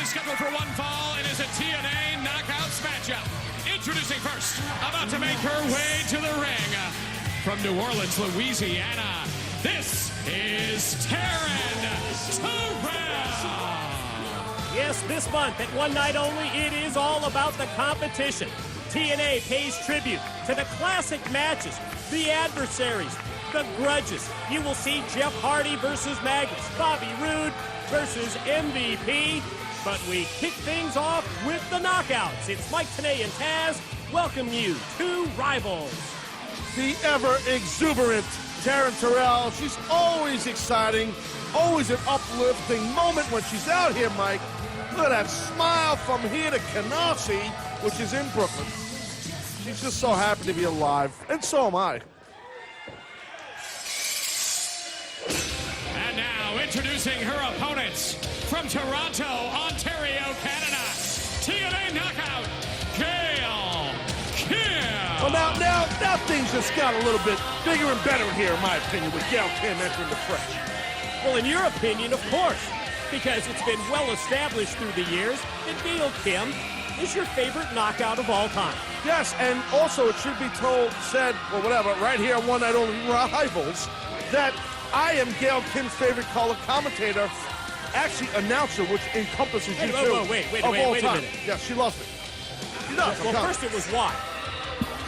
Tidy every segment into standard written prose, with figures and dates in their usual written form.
is scheduled for one fall and is a TNA Knockouts matchup. Introducing first, about to make her way to the ring, from New Orleans, Louisiana, this is Taryn. Yes, this month at one night only, it is all about the competition. TNA pays tribute to the classic matches, the adversaries, the grudges. You will see Jeff Hardy versus Magnus, Bobby Roode versus MVP. But we kick things off with the knockouts. It's Mike Tenay and Taz. Welcome you to Rivals. The ever-exuberant Taryn Terrell. She's always exciting, always an uplifting moment when she's out here, Mike. Look at that smile from here to Canarsie, which is in Brooklyn. She's just so happy to be alive, and so am I. And now, introducing her opponents, from Toronto, Ontario, Canada, TNA Knockout, Gail Kim. Well, now things just got a little bit bigger and better here, in my opinion, with Gail Kim entering the fray. Well, in your opinion, of course, because it's been well established through the years that Gail Kim is your favorite knockout of all time. Yes, and also it should be said, or whatever, right here on One Night Only Rivals, that I am Gail Kim's favorite color commentator, actually announcer, which encompasses you too. Wait a minute. Yeah, she loves me. She does. Well, first it was why.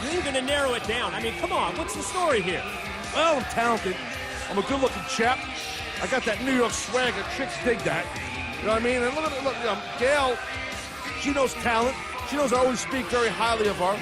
You ain't gonna narrow it down. I mean, come on, what's the story here? Well, I'm talented. I'm a good-looking chap. I got that New York swagger. Chicks dig that. You know what I mean? And look, Gail, she knows talent. She knows I always speak very highly of her.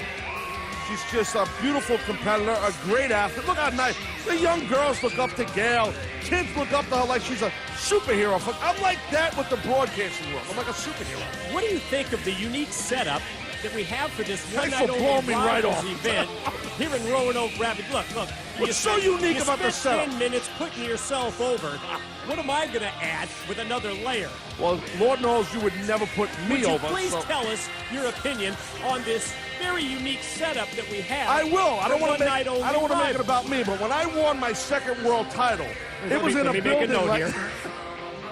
She's just a beautiful competitor, a great athlete. Look how nice. The young girls look up to Gail. Kids look up to her like she's a superhero. I'm like that with the broadcasting world. I'm like a superhero. What do you think of the unique setup that we have for this Thanks one-night for blowing only me right Rivals off. event here in Roanoke Rapids? Look. What's so unique about the setup? You spent 10 minutes putting yourself over. What am I going to add with another layer? Well, Lord knows you would never put me over. Please tell us your opinion on this very unique setup that we have. I will. I don't want to make it it about me, but when I won my second world title, it was in a building like...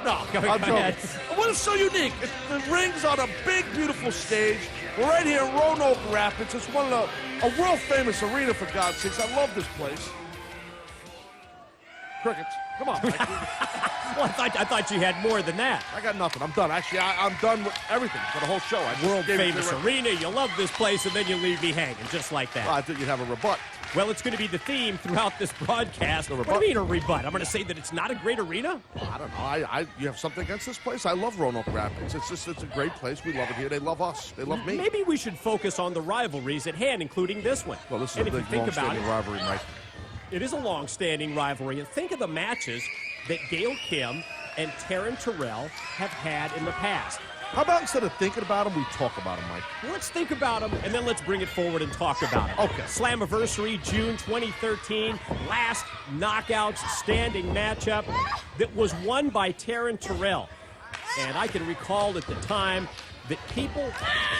No, I'm joking. What is so unique? The ring's on a big, beautiful stage. We're right here in Roanoke Rapids. It's one of a world-famous arena, for God's sakes. I love this place. Crickets. Come on, Mike. Well, I thought you had more than that. I got nothing. I'm done. Actually, I'm done with everything for the whole show. World-famous arena. You love this place, and then you leave me hanging, just like that. Well, I thought you'd have a rebut. Well, it's going to be the theme throughout this broadcast. What do you mean a rebut? I'm going to say that it's not a great arena? Well, I don't know. You have something against this place? I love Roanoke Rapids. It's a great place. We love it here. They love us. They love me. Maybe we should focus on the rivalries at hand, including this one. Well, this is a big, long-standing rivalry, Mike. It is a long-standing rivalry. And think of the matches that Gail Kim and Taryn Terrell have had in the past. How about instead of thinking about them, we talk about them, Mike? Let's think about them, and then let's bring it forward and talk about it. Okay. Slammiversary, June 2013, last Knockouts standing matchup that was won by Taryn Terrell. And I can recall at the time that people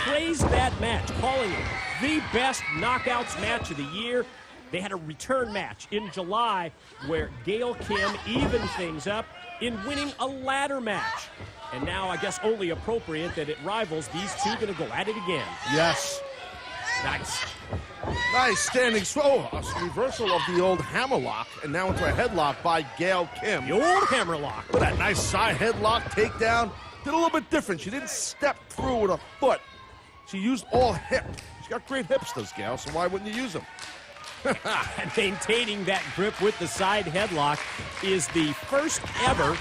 praised that match, calling it the best Knockouts match of the year. They had a return match in July where Gail Kim evened things up in winning a ladder match. And now, I guess, only appropriate that it Rivals, these two going to go at it again. Yes. Nice. Nice standing. A reversal of the old hammerlock, and now into a headlock by Gail Kim. The old hammerlock. Look at that nice side headlock takedown. Did a little bit different. She didn't step through with a foot. She used all hip. She's got great hips, does Gail, so why wouldn't you use them? And maintaining that grip with the side headlock is the first ever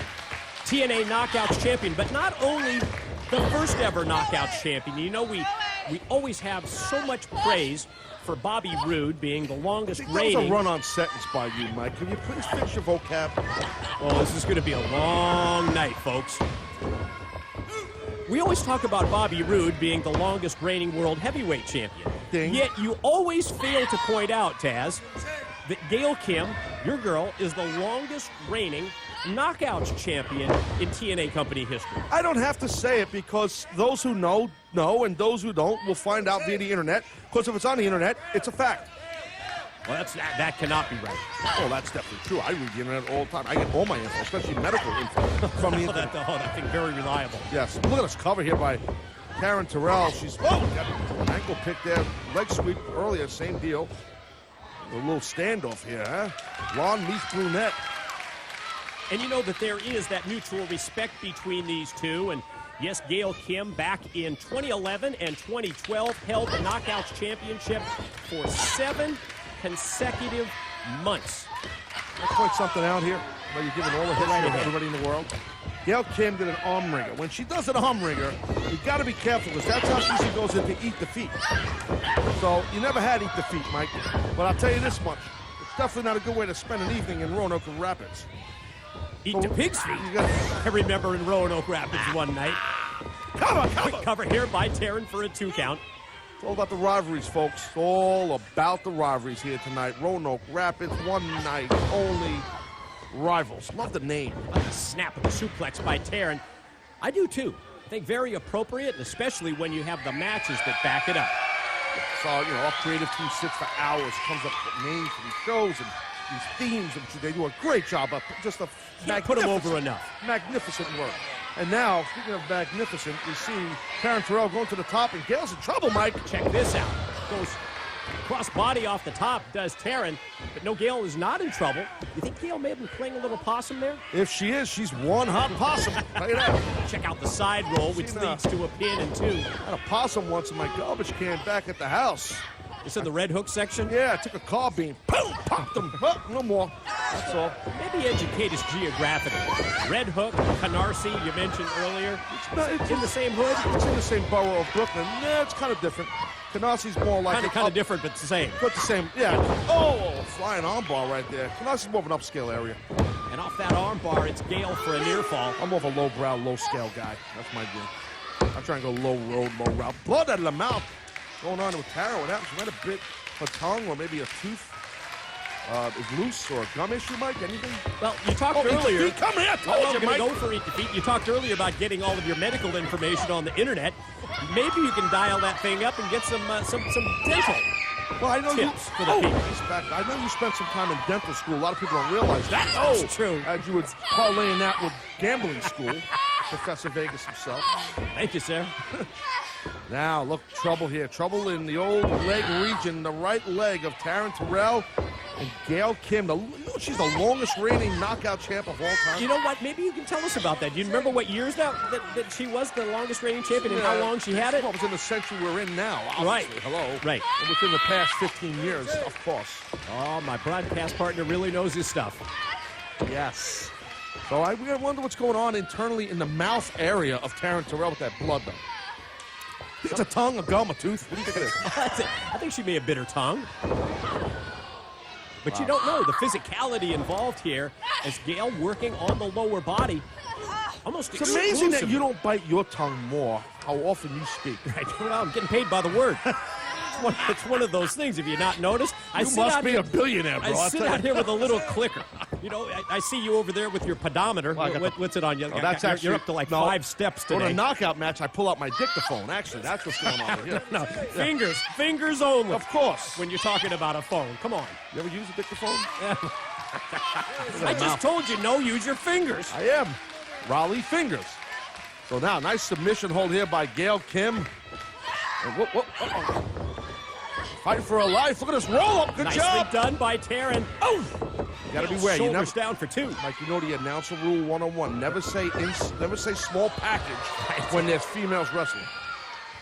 TNA Knockouts champion, but not only the first ever Knockouts champion. You know, we always have so much praise for Bobby Roode being the longest reigning. That was a run-on sentence by you, Mike. Can you please fix your vocab? Oh, this is going to be a long night, folks. We always talk about Bobby Roode being the longest reigning world heavyweight champion. Ding. Yet you always fail to point out, Taz, that Gail Kim, your girl, is the longest reigning Knockouts champion in TNA company history. I don't have to say it because those who know, and those who don't will find out via the internet, because if it's on the internet, it's a fact. Well, that cannot be right. Oh, that's definitely true. I read the internet all the time. I get all my info, especially medical info, from the internet. That thing very reliable. Yes. Look at this cover here by Taryn Terrell. She's got an ankle pick there, leg sweep earlier, same deal. A little standoff here, huh? Blonde meets brunette. And you know that there is that mutual respect between these two. And yes, Gail Kim back in 2011 and 2012 held the Knockouts Championship for 7 consecutive months. Let's point something out here. Well, you're giving all the history to everybody in the world. Gail Kim did an arm wringer. When she does an arm wringer, you got to be careful because that's how she goes into eat the feet. So you never had eat the feet, Mike. But I'll tell you this much: it's definitely not a good way to spend an evening in Roanoke Rapids. Eat the pig's feet. I remember in Roanoke Rapids one night. Quick cover here by Taryn for a 2 count. It's all about the rivalries, folks. It's all about the rivalries here tonight. Roanoke Rapids, one night only. Rivals. Love the name. Like a snap of the suplex by Taryn. I do too. I think very appropriate, and especially when you have the matches that back it up. So, our creative team sits for hours, comes up with names for these shows and these themes, and they do a great job of just a Can't put them over enough. Magnificent work. And now, speaking of magnificent, we see Taryn Terrell going to the top, and Gail's in trouble, Mike. Check this out. Goes cross body off the top, does Taryn, but no, Gail is not in trouble. You think Gail may have been playing a little possum there? If she is, she's one hot possum. Tell you that. Check out the side roll, which leads to a pin and 2. I had a possum once in my garbage can back at the house. It's in the red hook section? Yeah, I took a car beam, boom, popped them. Well, no more. That's all. Maybe educate us geographically. Red Hook, Canarsie, you mentioned earlier. It's in the same hood? It's in the same borough of Brooklyn. Yeah, it's kind of different. Canarsie's more like... Kind of different, but the same. But the same, yeah. Oh, flying armbar right there. Canarsie's more of an upscale area. And off that armbar, it's Gail for a near fall. I'm more of a lowbrow, low-scale guy. That's my deal. I'm trying to go low road, low route. Blood out of the mouth. Going on with Taryn, what happened? She might have bit her tongue or maybe a tooth is loose or a gum issue, Mike? Anything? Well, you talked earlier. Come here, I told you, Mike. Go for Eat the Feet. You talked earlier about getting all of your medical information on the internet. Maybe you can dial that thing up and get some dental. Well, I know tips for the people. I know you spent some time in dental school. A lot of people don't realize that. That's true. As you would parlaying that with gambling school, Professor Vegas himself. Thank you, sir. Now, look, trouble here. Trouble in the old leg region, the right leg of Taryn Terrell and Gail Kim. She's the longest reigning knockout champ of all time. You know what? Maybe you can tell us about that. Do you remember what years that she was the longest reigning champion and how long she had it? Well, it was in the century we're in now, obviously. Right. Hello. Right. And within the past 15 years, of course. Oh, my broadcast partner really knows his stuff. Yes. So I wonder what's going on internally in the mouth area of Taryn Terrell with that blood, though. It's a tongue, a gum, a tooth. What do you think it is? I think she may have bit her tongue. But you don't know the physicality involved here as Gail working on the lower body. Almost It's amazing that you don't bite your tongue more how often you speak. Right. Well, I'm getting paid by the word. It's one of those things. If you've not noticed, You must be a billionaire, bro. I sit out here with a little clicker. You know, I see you over there with your pedometer. What's it on? You're up to like 5 steps today. On a knockout match, I pull out my dictaphone. Actually, that's what's going on here. No, fingers only. Of course. When you're talking about a phone, come on. You ever use a dictaphone? I just told you, no, use your fingers. I am. Raleigh fingers. So now, nice submission hold here by Gail Kim. And fight for her life. Look at this roll up. Good Nicely job. done by Taryn. Oh! You gotta beware. You Shoulders down for 2. Like, you know the announcer rule 101. Never say small package when there's females wrestling.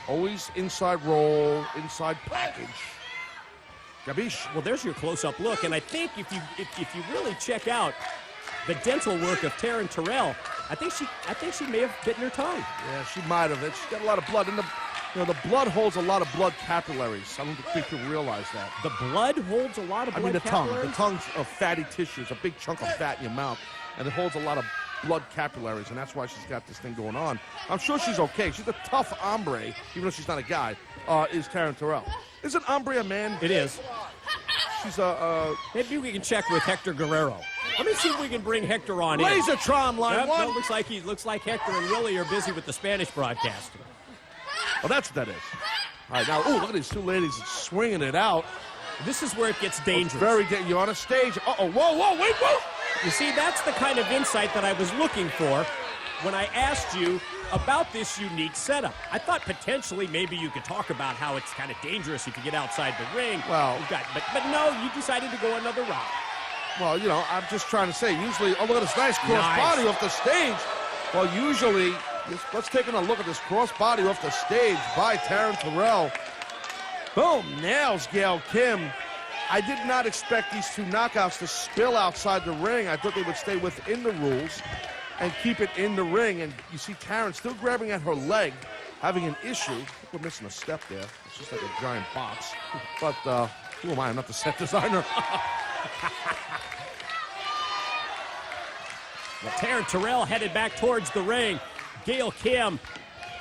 Always inside roll, inside package. Gabish. Well, there's your close-up look, and I think if you really check out the dental work of Taryn Terrell, I think she may have bitten her tongue. Yeah, she might have. She's got a lot of blood. And the blood holds a lot of blood capillaries. I don't think people realize that. The blood holds a lot of blood capillaries? The tongue's a fatty tissue. It's a big chunk of fat in your mouth, and it holds a lot of blood capillaries, and that's why she's got this thing going on. I'm sure she's okay. She's a tough hombre, even though she's not a guy, is Taryn Terrell. Isn't hombre a man? It is. She's Maybe we can check with Hector Guerrero. Let me see if we can bring Hector on in. Lasertron line one. No, looks like Hector and Willie are busy with the Spanish broadcast. Oh, that's what that is. All right, now, look at these two ladies swinging it out. This is where it gets dangerous. Very dangerous. You're on a stage. Uh-oh. Whoa, wait, whoa. You see, that's the kind of insight that I was looking for when I asked you about this unique setup. I thought potentially maybe you could talk about how it's kind of dangerous if you get outside the ring. Well, but no, you decided to go another route. Well, you know, I'm just trying to say, usually, oh, look at this nice cross body off the stage. Well, usually, let's take a look at this cross body off the stage by Taryn Terrell. Boom, nails Gail Kim. I did not expect these two knockouts to spill outside the ring. I thought they would stay within the rules and keep it in the ring. And you see Taryn still grabbing at her leg, having an issue. I think we're missing a step there. It's just like a giant box. But who am I? I'm not the set designer. Well, Taryn Terrell headed back towards the ring. Gail Kim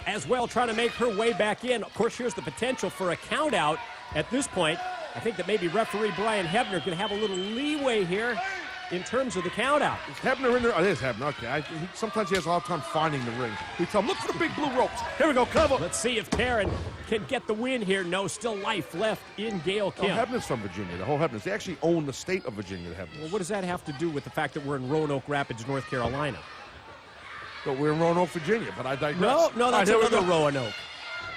as well trying to make her way back in. Of course, here's the potential for a count out at this point. I think that maybe referee Brian Hebner can have a little leeway here in terms of the count out. Is Hebner in there? Oh, it is Hebner. Okay. Sometimes he has a hard time finding the ring. We tell him, look for the big blue ropes. Here we go, cover. Let's see if Taryn can get the win here. No, still life left in Gail Kim. Hebner's from Virginia. The whole Hebner's. They actually own the state of Virginia, the Hebner's. Well, what does that have to do with the fact that we're in Roanoke Rapids, North Carolina? But we're in Roanoke, Virginia, but I digress. No, that's another Roanoke.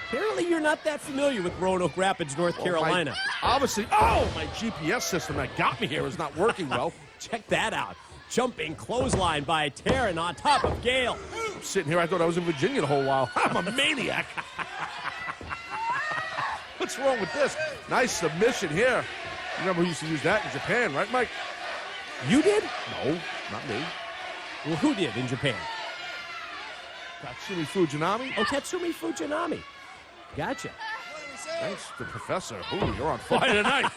Apparently you're not that familiar with Roanoke Rapids, North Carolina. Obviously, my GPS system that got me here is not working well. Check that out. Jumping clothesline by Taryn on top of Gail. I'm sitting here, I thought I was in Virginia the whole while. I'm a maniac. What's wrong with this? Nice submission here. You remember who used to use that in Japan, right, Mike? You did? No, not me. Well, who did in Japan? Tatsumi Fujinami. Oh, Tatsumi Fujinami. Gotcha. Thanks, the professor. Ooh, you're on fire tonight.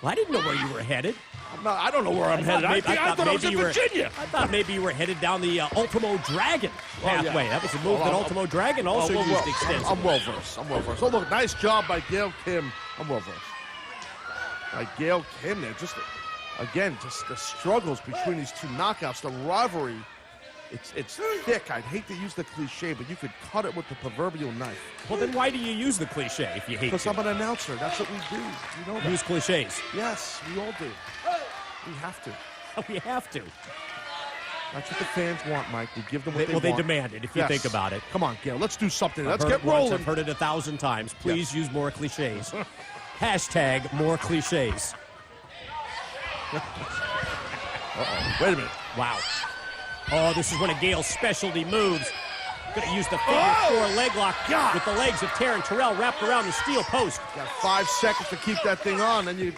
Well, I didn't know where you were headed. I don't know where I'm headed. I thought I was in Virginia. I thought maybe you were headed down the Ultimo Dragon pathway. That was a move that Ultimo Dragon also used extensively. I'm well-versed. Oh, look, nice job by Gail Kim. I'm well-versed. By Gail Kim there. Just the struggles between these two knockouts, the rivalry. It's thick. I'd hate to use the cliche, but you could cut it with the proverbial knife. Well, then why do you use the cliche if you hate to? Because I'm an announcer. That's what we do. You know that. Use cliches. Yes, we all do. We have to. We have to. That's what the fans want, Mike. We give them what they want. Well, they demand it, if you think about it. Come on, Gail. Let's do something. Let's get rolling. I've heard it 1,000 times. Please use more cliches. Hashtag more cliches. Uh-oh. Wait a minute. Wow. Oh, this is one of Gail's specialty moves. Going to use the figure four leg lock with the legs of Taryn Terrell wrapped around the steel post. Got 5 seconds to keep that thing on, then you're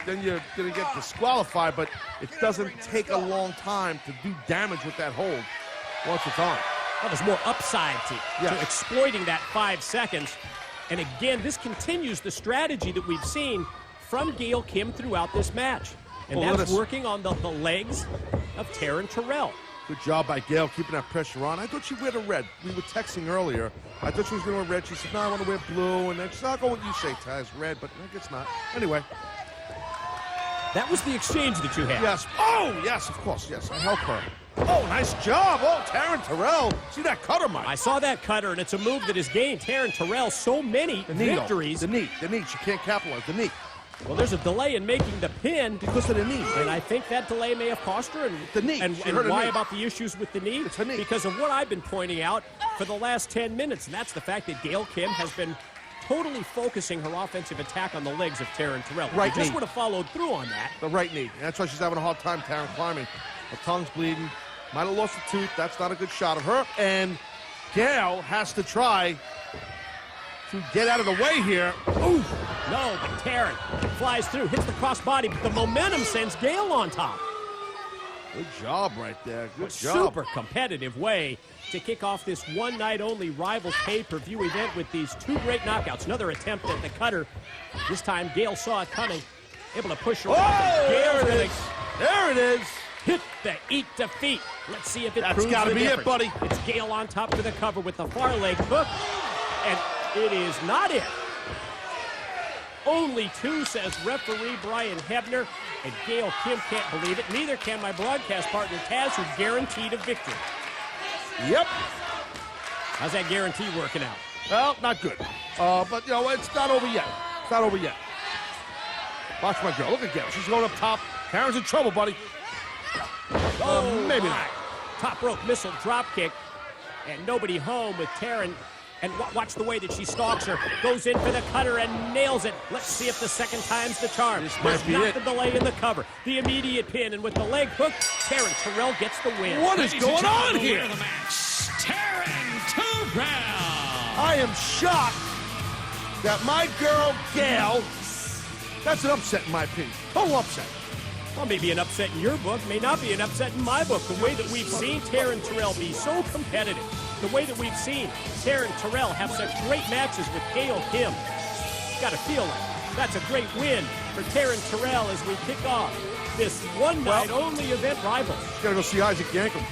going to get disqualified, but it doesn't take a long time to do damage with that hold once it's on. Well, there's more upside to exploiting that 5 seconds. And again, this continues the strategy that we've seen from Gail Kim throughout this match. And that's working on the legs of Taryn Terrell. Good job by Gail keeping that pressure on. I thought she'd wear the red. We were texting earlier. I thought she was going to wear red. She said, no, I want to wear blue. And then she said, I'll go with what you say, Taz, red, but I guess not. Anyway. That was the exchange that you had. Yes. Oh, yes, of course. Yes, I help her. Oh, nice job. Oh, Taryn Terrell. See that cutter, Mike? I saw that cutter, and it's a move that has gained Taryn Terrell so many victories. The knee. She can't capitalize. The knee. Well, there's a delay in making the pin. Because of the knee. And I think that delay may have cost her. And, the knee. And why about the issues with the knee? It's her knee. Because of what I've been pointing out for the last 10 minutes, and that's the fact that Gail Kim has been totally focusing her offensive attack on the legs of Taryn Terrell. Right knee. Just would have followed through on that. The right knee. That's why she's having a hard time, Taryn, climbing. Her tongue's bleeding. Might have lost a tooth. That's not a good shot of her. And Gail has to try to get out of the way here. Ooh. No, but Taryn flies through, hits the crossbody, but the momentum sends Gail on top. Good job right there. Good job. Super competitive way to kick off this one-night-only Rivals pay-per-view event with these two great knockouts. Another attempt at the cutter. This time, Gail saw it coming, able to push her off. There it is. Hit the eat defeat. Let's see if it proves the difference. That's got to be it, buddy. It's Gail on top to the cover with the far leg hook, and it is not it. Only 2, says referee Brian Hebner, and Gail Kim can't believe it. Neither can my broadcast partner Taz, who's guaranteed a victory. Yep. How's that guarantee working out? Well, not good. But, you know, it's not over yet. It's not over yet. Watch my girl. Look at Gail. She's going up top. Taryn's in trouble, buddy. Maybe not. Top rope missile drop kick. And nobody home with Taryn. And watch the way that she stalks her. Goes in for the cutter and nails it. Let's see if the second time's the charm. This might There's be not it. the delay in the cover. The immediate pin. And with the leg hook, Taryn Terrell gets the win. What is Ladies and going on gentlemen, the here? winner of the match, Taryn Terrell. I am shocked that my girl, Gail, that's an upset in my opinion. Total upset. Well, maybe an upset in your book, may not be an upset in my book. The way that we've seen Taryn Terrell be so competitive, the way that we've seen Taryn Terrell have such great matches with Gail Kim, got to feel like that's a great win for Taryn Terrell as we kick off this one-night-only event rivals. Gotta go see Isaac Yankum.